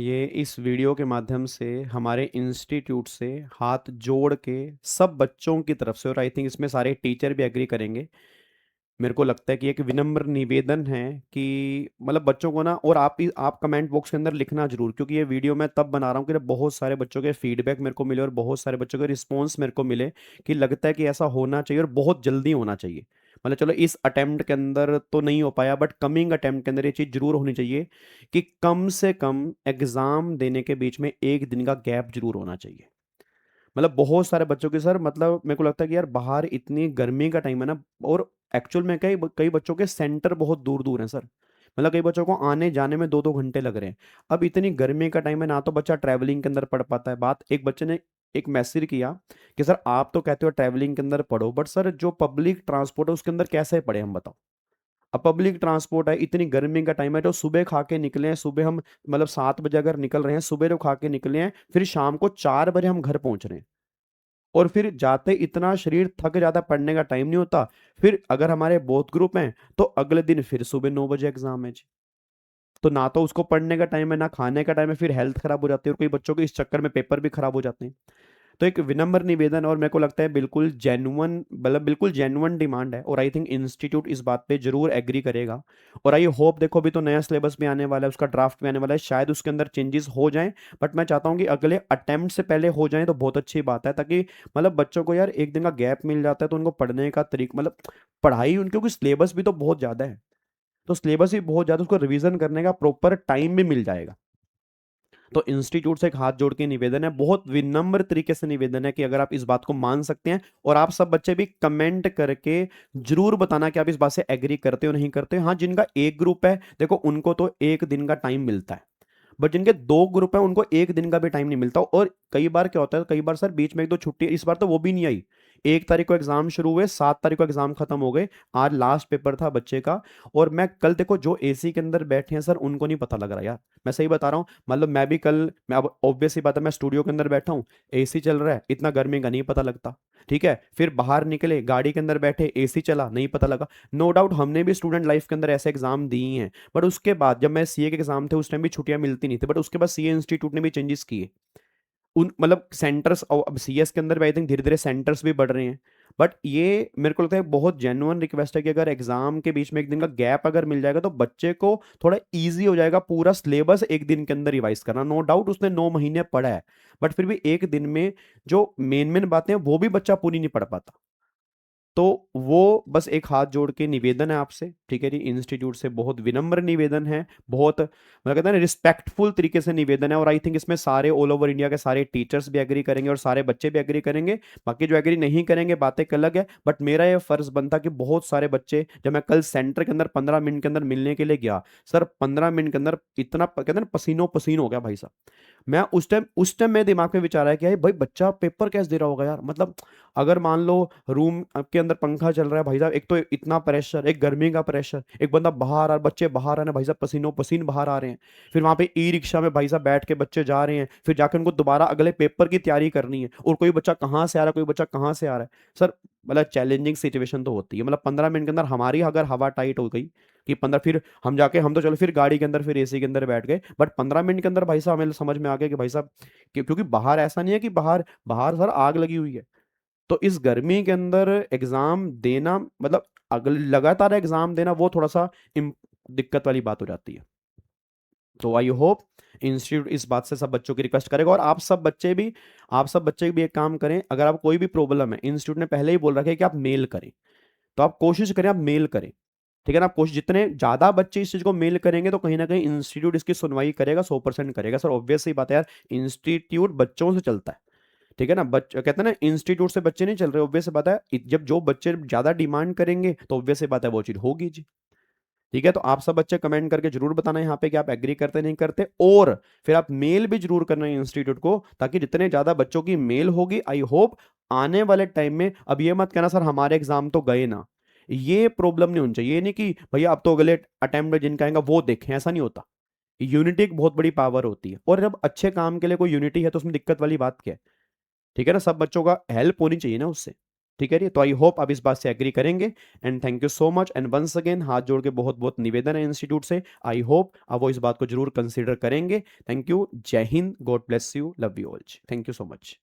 ये इस वीडियो के माध्यम से हमारे इंस्टीट्यूट से हाथ जोड़ के सब बच्चों की तरफ से, और आई थिंक इसमें सारे टीचर भी एग्री करेंगे, मेरे को लगता है कि एक विनम्र निवेदन है कि मतलब बच्चों को ना, और आप कमेंट बॉक्स के अंदर लिखना जरूर, क्योंकि ये वीडियो मैं तब बना रहा हूँ कि जब बहुत सारे बच्चों के फीडबैक मेरे को मिले और बहुत सारे बच्चों के रिस्पॉन्स मेरे को मिले कि लगता है कि ऐसा होना चाहिए और बहुत जल्दी होना चाहिए। मतलब चलो इस अटेम्प्ट के अंदर तो नहीं हो पाया, बट कमिंग अटेम्प्ट के अंदर ये चीज़ जरूर होनी चाहिए कि कम से कम एग्जाम देने के बीच में एक दिन का गैप जरूर होना चाहिए। मतलब बहुत सारे बच्चों के सर, मतलब मेरे को लगता है कि यार बाहर इतनी गर्मी का टाइम है ना, और एक्चुअल में कई कई बच्चों के सेंटर बहुत दूर दूर हैं सर। मतलब कई बच्चों को आने जाने में 2-2 घंटे लग रहे हैं। अब इतनी गर्मी का टाइम है ना, तो बच्चा ट्रैवलिंग के अंदर पढ़ पाता है। बात एक बच्चे ने एक मैसेज किया कि सर आप तो कहते हो ट्रैवलिंग के अंदर पढ़ो, बट सर जो पब्लिक ट्रांसपोर्ट है उसके अंदर कैसे पढ़े हम बताओ। अब पब्लिक ट्रांसपोर्ट है, इतनी गर्मी का टाइम है, तो सुबह खा के निकले हैं, सुबह हम मतलब 7 बजे अगर निकल रहे हैं, सुबह जो खा के निकले हैं, फिर शाम को 4 बजे हम घर पहुंच रहे हैं। और फिर जाते इतना शरीर थक जाता है, पढ़ने का टाइम नहीं होता। फिर अगर हमारे बोथ ग्रुप हैं तो अगले दिन फिर सुबह 9 बजे एग्जाम है जी। तो ना तो उसको पढ़ने का टाइम है ना खाने का टाइम है, फिर हेल्थ खराब हो जाती है, और कई बच्चों के इस चक्कर में पेपर भी खराब हो जाते हैं। तो एक विनम्र निवेदन, और मेरे को लगता है बिल्कुल जेन्युइन, मतलब बिल्कुल जेन्युइन डिमांड है, और आई थिंक इंस्टीट्यूट इस बात पे जरूर एग्री करेगा। और आई होप, देखो अभी तो नया सिलेबस भी आने वाला है, उसका ड्राफ्ट भी आने वाला है, शायद उसके अंदर चेंजेस हो जाएं। बट मैं चाहता हूँ कि अगले अटेम्प्ट से पहले हो जाएं तो बहुत अच्छी बात है, ताकि मतलब बच्चों को यार एक दिन का गैप मिल जाता है तो उनको पढ़ने का तरीका, मतलब पढ़ाई उनकी, क्योंकि सिलेबस भी तो बहुत ज़्यादा है। तो सिलेबस भी बहुत ज़्यादा, उसको रिवीजन करने का प्रॉपर टाइम भी मिल जाएगा। तो इंस्टीट्यूट से एक हाथ जोड़ के निवेदन है, बहुत विनम्र तरीके से निवेदन है कि अगर आप इस बात को मान सकते हैं, और आप सब बच्चे भी कमेंट करके जरूर बताना कि आप इस बात से एग्री करते हो नहीं करते हो। हाँ, जिनका एक ग्रुप है देखो उनको तो एक दिन का टाइम मिलता है, बट जिनके 2 ग्रुप है उनको एक दिन का भी टाइम नहीं मिलता। और कई बार क्या होता है, कई बार सर बीच में 1-2 छुट्टी, इस बार तो वो भी नहीं आई। 1 तारीख को एग्जाम शुरू हुए, 7 तारीख को एग्जाम खत्म हो गए। आज लास्ट पेपर था बच्चे का। और मैं कल देखो जो एसी के अंदर बैठे हैं सर, उनको नहीं पता लग रहा यार, मैं सही बता रहा हूँ। मतलब मैं भी कल, मैं अब ऑब्वियस ही बात है, मैं स्टूडियो के अंदर बैठा हूँ, एसी चल रहा है, इतना गर्मी का नहीं पता लगता। ठीक है, फिर बाहर निकले, गाड़ी के अंदर बैठे, एसी चला, नहीं पता लगा। नो डाउट हमने भी स्टूडेंट लाइफ के अंदर ऐसे एग्जाम दिए हैं। बट उसके बाद जब मैं सीए के एग्जाम थे उस टाइम भी छुट्टियां मिलती नहीं थी, बट उसके बाद सीए इंस्टीट्यूट ने भी चेंजेस किए। उन मतलब सेंटर्स, और अब सीएस के अंदर भी आई थिंक धीरे धीरे सेंटर्स भी बढ़ रहे हैं। बट ये मेरे को लगता है बहुत जेन्युइन रिक्वेस्ट है कि अगर एग्जाम के बीच में एक दिन का गैप अगर मिल जाएगा तो बच्चे को थोड़ा इजी हो जाएगा पूरा सिलेबस एक दिन के अंदर रिवाइज करना। नो डाउट उसने 9 महीने पढ़ा है, बट फिर भी एक दिन में जो मेन मेन बातें हैं वो भी बच्चा पूरी नहीं पढ़ पाता। तो वो बस एक हाथ जोड़ के निवेदन है आपसे, ठीक है जी, इंस्टीट्यूट से बहुत विनम्र निवेदन है, बहुत मतलब कहते हैं ना रिस्पेक्टफुल तरीके से निवेदन है। और आई थिंक इसमें सारे ऑल ओवर इंडिया के सारे टीचर्स भी एग्री करेंगे और सारे बच्चे भी एग्री करेंगे। बाकी जो एग्री नहीं करेंगे बातें एक अलग है, बट मेरा ये फर्ज बनता कि बहुत सारे बच्चे, जब मैं कल सेंटर के अंदर 15 मिनट के अंदर मिलने के लिए गया, सर 15 मिनट के अंदर इतना कहते हैं ना पसीनो पसीन हो गया भाई साहब। मैं उस टाइम मेरे दिमाग में विचार आया कि यार भाई बच्चा पेपर कैसे दे रहा होगा यार। मतलब अगर मान लो रूम के अंदर पंखा चल रहा है भाई साहब, एक तो इतना प्रेशर, एक गर्मी का प्रेशर, एक बंदा बाहर आ, बच्चे बाहर आ रहे हैं भाई साहब, पसीनों पसीन बाहर आ रहे हैं। फिर वहां पे ई रिक्शा में भाई साहब बैठ के बच्चे जा रहे हैं, फिर जाकर उनको दोबारा अगले पेपर की तैयारी करनी है, और कोई बच्चा कहाँ से आ रहा है, कोई बच्चा कहाँ से आ रहा है। सर मतलब चैलेंजिंग सिचुएशन तो होती है। मतलब 15 मिनट के अंदर हमारी अगर हवा टाइट हो गई कि 15, फिर हम जाके, हम तो चलो फिर गाड़ी के अंदर फिर एसी के अंदर बैठ गए, बट 15 मिनट के अंदर भाई साहब हमें समझ में आ गया कि भाई साहब क्योंकि बाहर ऐसा नहीं है कि बाहर बाहर सर आग लगी हुई है। तो इस गर्मी के अंदर एग्जाम देना, मतलब अगले लगातार एग्जाम देना, वो थोड़ा सा दिक्कत वाली बात हो जाती है। तो आई होप इंस्टीट्यूट इस बात से सब बच्चों की रिक्वेस्ट करेगा, और आप सब बच्चे भी एक काम करें, अगर आपको कोई भी प्रॉब्लम है, इंस्टीट्यूट ने पहले ही बोल रखा है कि आप मेल करें, तो आप कोशिश करें, आप मेल करें। ठीक है ना, आप कोशिश, जितने ज्यादा बच्चे इस चीज को मेल करेंगे तो कहीं ना कहीं इंस्टीट्यूट इसकी सुनवाई करेगा, 100% करेगा सर, ऑब्वियस ही बात है यार। इंस्टीट्यूट बच्चों से चलता है। ठीक है ना, कहते हैं ना इंस्टीट्यूट से बच्चे नहीं चल रहे, ऑब्वियस सी बात है। जब जो बच्चे ज्यादा डिमांड करेंगे तो ऑब्वियस सी बात है वो चीज होगी जी। ठीक है, तो आप सब बच्चे कमेंट करके जरूर बताना यहाँ पे कि आप एग्री करते नहीं करते, और फिर आप मेल भी जरूर करना इंस्टीट्यूट को, ताकि जितने ज्यादा बच्चों की मेल होगी, आई होप आने वाले टाइम में, अब ये मत कहना सर हमारे एग्जाम तो गए ना, ये प्रॉब्लम नहीं होनी चाहिए। ये नहीं कि भैया अब तो अगले अटेम्प्ट जिनका आएगा वो देखें, ऐसा नहीं होता। यूनिटी एक बहुत बड़ी पावर होती है, और जब अच्छे काम के लिए कोई यूनिटी है तो उसमें दिक्कत वाली बात क्या है। ठीक है ना, सब बच्चों का हेल्प होनी चाहिए ना उससे। ठीक है जी। तो आई होप आप इस बात से एग्री करेंगे। And thank you so much. And once again हाथ जोड़ के बहुत बहुत निवेदन है इंस्टीट्यूट से, आई होप अब वो इस बात को जरूर कंसिडर करेंगे। Thank you. जय Hind. God bless you. Love you all. Thank you so much.